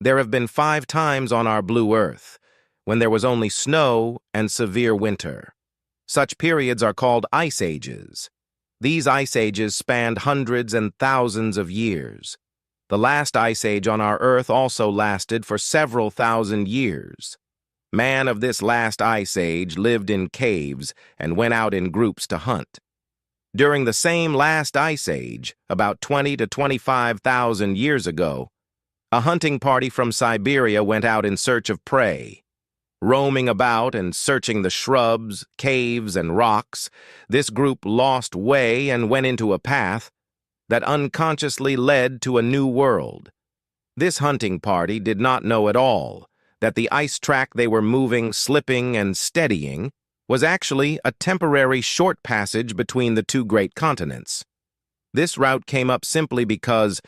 There have been 5 times on our blue Earth when there was only snow and severe winter. Such periods are called ice ages. These ice ages spanned hundreds and thousands of years. The last ice age on our Earth also lasted for several thousand years. Man of this last ice age lived in caves and went out in groups to hunt. During the same last ice age, about 20 to 25,000 years ago, a hunting party from Siberia went out in search of prey. Roaming about and searching the shrubs, caves, and rocks, this group lost way and went into a path that unconsciously led to a new world. This hunting party did not know at all that the ice track they were moving, slipping, and steadying was actually a temporary short passage between the two great continents. This route came up simply because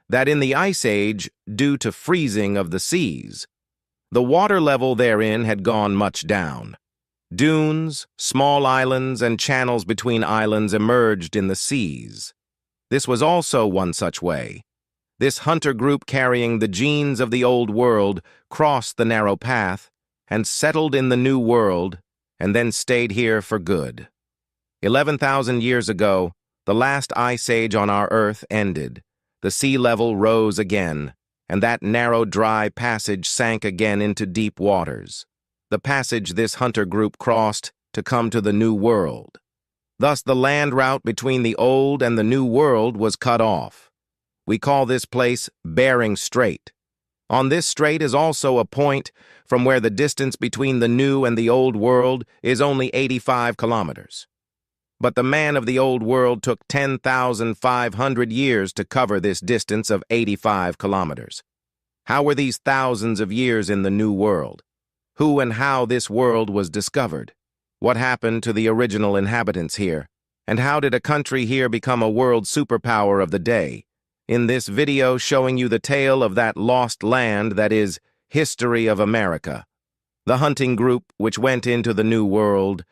that in the Ice Age, due to freezing of the seas, the water level therein had gone much down. Dunes, small islands, and channels between islands emerged in the seas. This was also one such way. This hunter group carrying the genes of the Old World crossed the narrow path and settled in the New World and then stayed here for good. 11,000 years ago, the last ice age on our Earth ended. The sea level rose again, and that narrow, dry passage sank again into deep waters. The passage this hunter group crossed to come to the New World. Thus, the land route between the Old and the New World was cut off. We call this place Bering Strait. On this strait is also a point from where the distance between the New and the Old World is only 85 kilometers. But the man of the Old World took 10,500 years to cover this distance of 85 kilometers. How were these thousands of years in the New World? Who and how this world was discovered? What happened to the original inhabitants here? And how did a country here become a world superpower of the day? In this video showing you the tale of that lost land that is History of America. The hunting group which went into the New World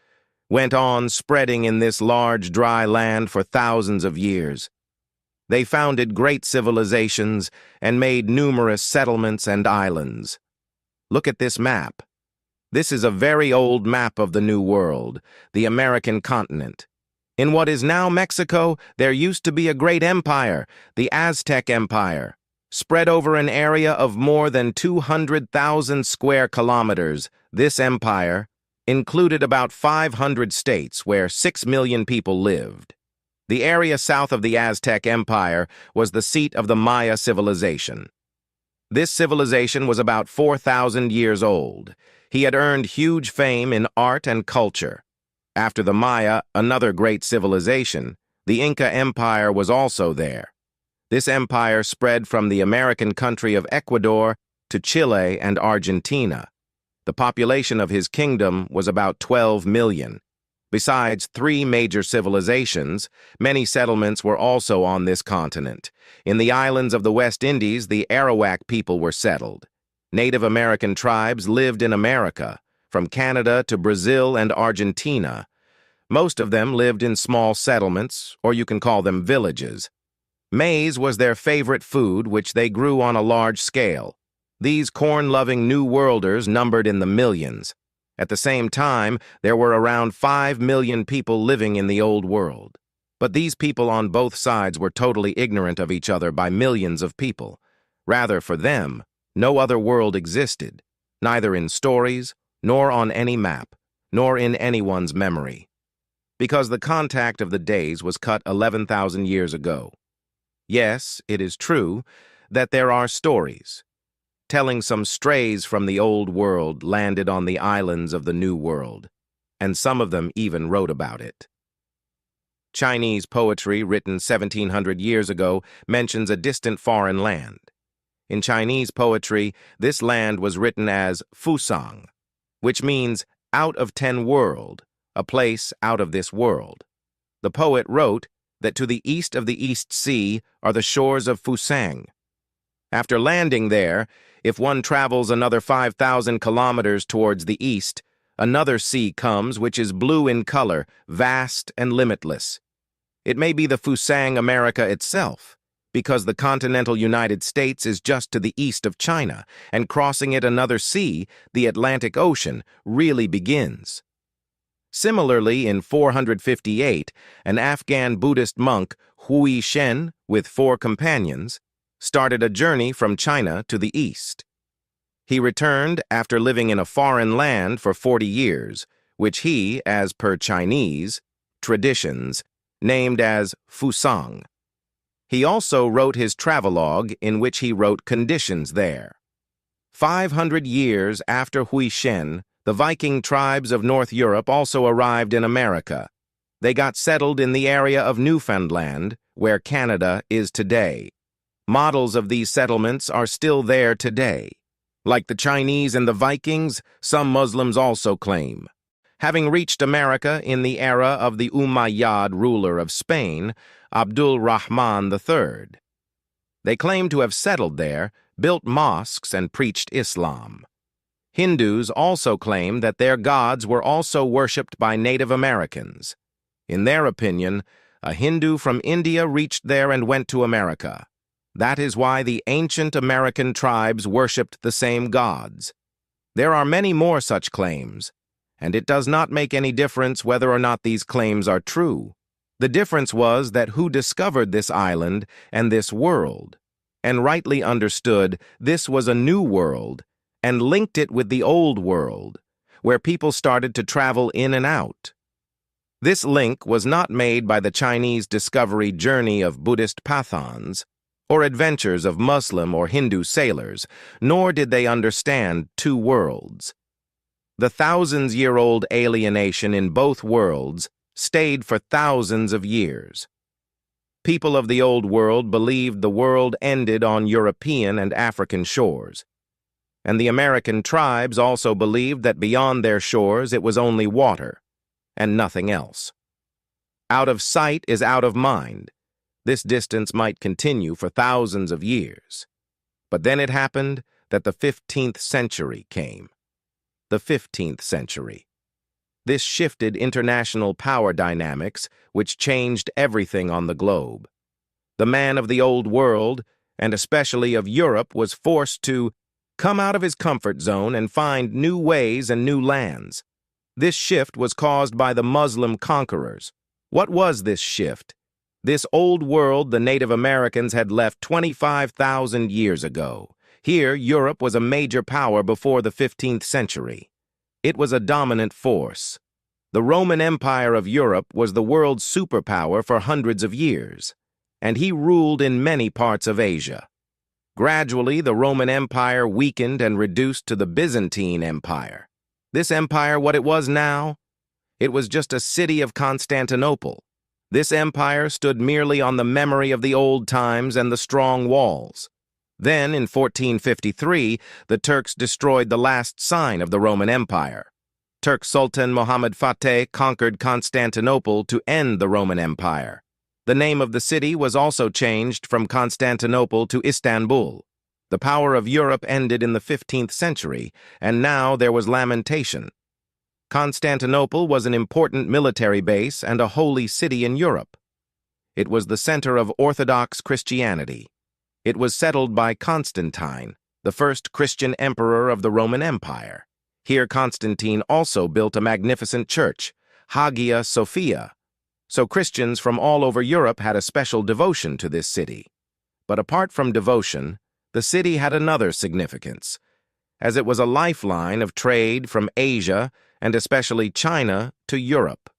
went on spreading in this large dry land for thousands of years. They founded great civilizations and made numerous settlements and islands. Look at this map. This is a very old map of the New World, the American continent. In what is now Mexico, there used to be a great empire, the Aztec Empire, spread over an area of more than 200,000 square kilometers. This empire included about 500 states where 6 million people lived. The area south of the Aztec Empire was the seat of the Maya civilization. This civilization was about 4,000 years old. He had earned huge fame in art and culture. After the Maya, another great civilization, the Inca Empire, was also there. This empire spread from the American country of Ecuador to Chile and Argentina. The population of his kingdom was about 12 million. Besides 3 major civilizations, many settlements were also on this continent. In the islands of the West Indies, the Arawak people were settled. Native American tribes lived in America, from Canada to Brazil and Argentina. Most of them lived in small settlements, or you can call them villages. Maize was their favorite food, which they grew on a large scale. These corn-loving New Worlders numbered in the millions. At the same time, there were around 5 million people living in the Old World. But these people on both sides were totally ignorant of each other by millions of people. Rather, for them, no other world existed, neither in stories, nor on any map, nor in anyone's memory. Because the contact of the days was cut 11,000 years ago. Yes, it is true that there are stories telling some strays from the Old World landed on the islands of the New World, and some of them even wrote about it. Chinese poetry written 1,700 years ago mentions a distant foreign land. In Chinese poetry, this land was written as Fusang, which means out of 10 world, a place out of this world. The poet wrote that to the east of the East Sea are the shores of Fusang. After landing there, if one travels another 5,000 kilometers towards the east, another sea comes which is blue in color, vast and limitless. It may be the Fusang America itself, because the continental United States is just to the east of China, and crossing it another sea, the Atlantic Ocean, really begins. Similarly, in 458, an Afghan Buddhist monk, Hui Shen, with 4 companions, started a journey from China to the east. He returned after living in a foreign land for 40 years, which he, as per Chinese traditions, named as Fusang. He also wrote his travelogue in which he wrote conditions there. 500 years after Hui Shen, the Viking tribes of North Europe also arrived in America. They got settled in the area of Newfoundland, where Canada is today. Models of these settlements are still there today. Like the Chinese and the Vikings, some Muslims also claim, having reached America in the era of the Umayyad ruler of Spain, Abdul Rahman III. They claim to have settled there, built mosques, and preached Islam. Hindus also claim that their gods were also worshipped by Native Americans. In their opinion, a Hindu from India reached there and went to America. That is why the ancient American tribes worshipped the same gods. There are many more such claims, and it does not make any difference whether or not these claims are true. The difference was that who discovered this island and this world, and rightly understood this was a new world, and linked it with the old world, where people started to travel in and out. This link was not made by the Chinese discovery journey of Buddhist Pathans, or adventures of Muslim or Hindu sailors, nor did they understand 2 worlds. The thousands-year-old alienation in both worlds stayed for thousands of years. People of the Old World believed the world ended on European and African shores, and the American tribes also believed that beyond their shores it was only water, and nothing else. Out of sight is out of mind. This distance might continue for thousands of years. But then it happened that the 15th century came. The 15th century. This shifted international power dynamics, which changed everything on the globe. The man of the Old World, and especially of Europe, was forced to come out of his comfort zone and find new ways and new lands. This shift was caused by the Muslim conquerors. What was this shift? This old world the Native Americans had left 25,000 years ago. Here, Europe was a major power before the 15th century. It was a dominant force. The Roman Empire of Europe was the world's superpower for hundreds of years, and he ruled in many parts of Asia. Gradually, the Roman Empire weakened and reduced to the Byzantine Empire. This empire, what it was now? It was just a city of Constantinople. This empire stood merely on the memory of the old times and the strong walls. Then, in 1453, the Turks destroyed the last sign of the Roman Empire. Turk Sultan Muhammad Fateh conquered Constantinople to end the Roman Empire. The name of the city was also changed from Constantinople to Istanbul. The power of Europe ended in the 15th century, and now there was lamentation. Constantinople was an important military base and a holy city in Europe. It was the center of Orthodox Christianity. It was settled by Constantine, the first Christian emperor of the Roman Empire. Here Constantine also built a magnificent church, Hagia Sophia. So Christians from all over Europe had a special devotion to this city. But apart from devotion, the city had another significance, as it was a lifeline of trade from Asia and especially China to Europe.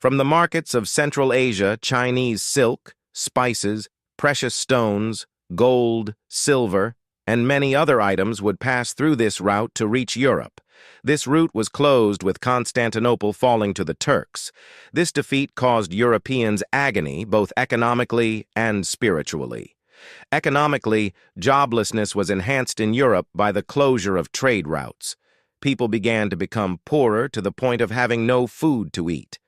From the markets of Central Asia, Chinese silk, spices, precious stones, gold, silver, and many other items would pass through this route to reach Europe. This route was closed with Constantinople falling to the Turks. This defeat caused Europeans agony, both economically and spiritually. Economically, joblessness was enhanced in Europe by the closure of trade routes. People began to become poorer to the point of having no food to eat.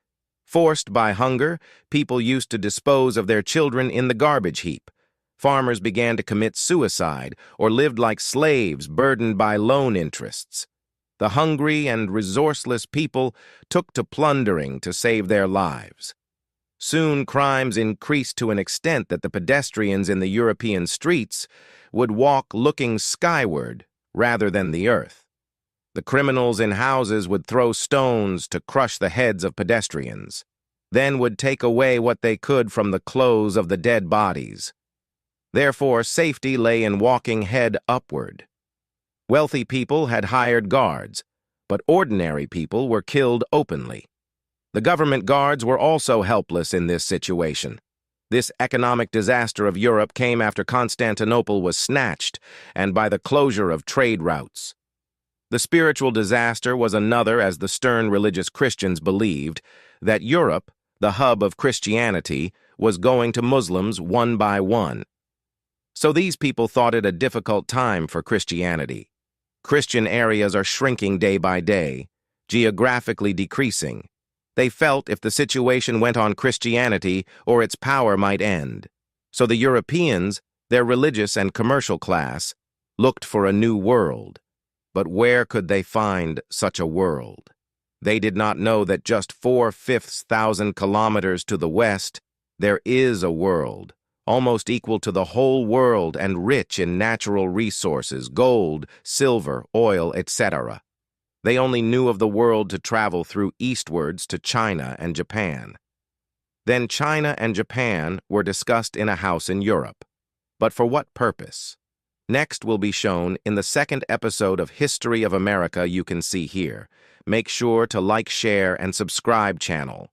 Forced by hunger, people used to dispose of their children in the garbage heap. Farmers began to commit suicide or lived like slaves burdened by loan interests. The hungry and resourceless people took to plundering to save their lives. Soon, crimes increased to an extent that the pedestrians in the European streets would walk looking skyward rather than the earth. The criminals in houses would throw stones to crush the heads of pedestrians, then would take away what they could from the clothes of the dead bodies. Therefore, safety lay in walking head upward. Wealthy people had hired guards, but ordinary people were killed openly. The government guards were also helpless in this situation. This economic disaster of Europe came after Constantinople was snatched and by the closure of trade routes. The spiritual disaster was another, as the stern religious Christians believed that Europe, the hub of Christianity, was going to Muslims one by one. So these people thought it a difficult time for Christianity. Christian areas are shrinking day by day, geographically decreasing. They felt if the situation went on, Christianity or its power might end. So the Europeans, their religious and commercial class, looked for a new world. But where could they find such a world? They did not know that just 4,500 kilometers to the west, there is a world, almost equal to the whole world and rich in natural resources, gold, silver, oil, etc. They only knew of the world to travel through eastwards to China and Japan. Then China and Japan were discussed in a house in Europe. But for what purpose? Next will be shown in the second episode of History of America you can see here. Make sure to like, share, and subscribe channel.